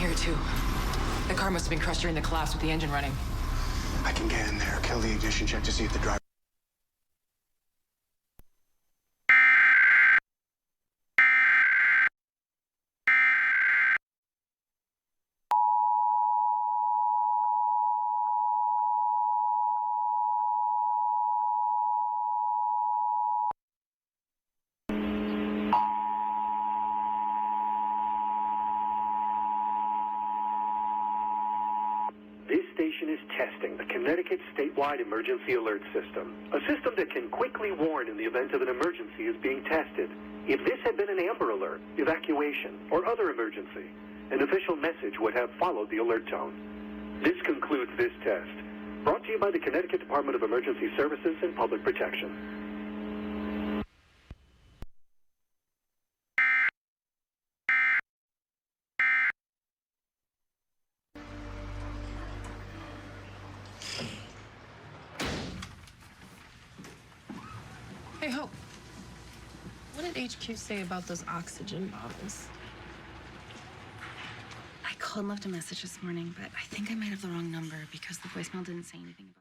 hear it too. The car must have been crushed during the collapse with the engine running. I can get in there, kill the ignition, check to see if the driver... This station is testing the Connecticut statewide emergency alert system, a system that can quickly warn in the event of an emergency is being tested. If this had been an Amber Alert, evacuation, or other emergency, an official message would have followed the alert tone. This concludes this test. Brought to you by the Connecticut Department of Emergency Services and Public Protection. Hey, Hope. What did HQ say about those oxygen bottles? I called and left a message this morning, but I think I might have the wrong number because the voicemail didn't say anything about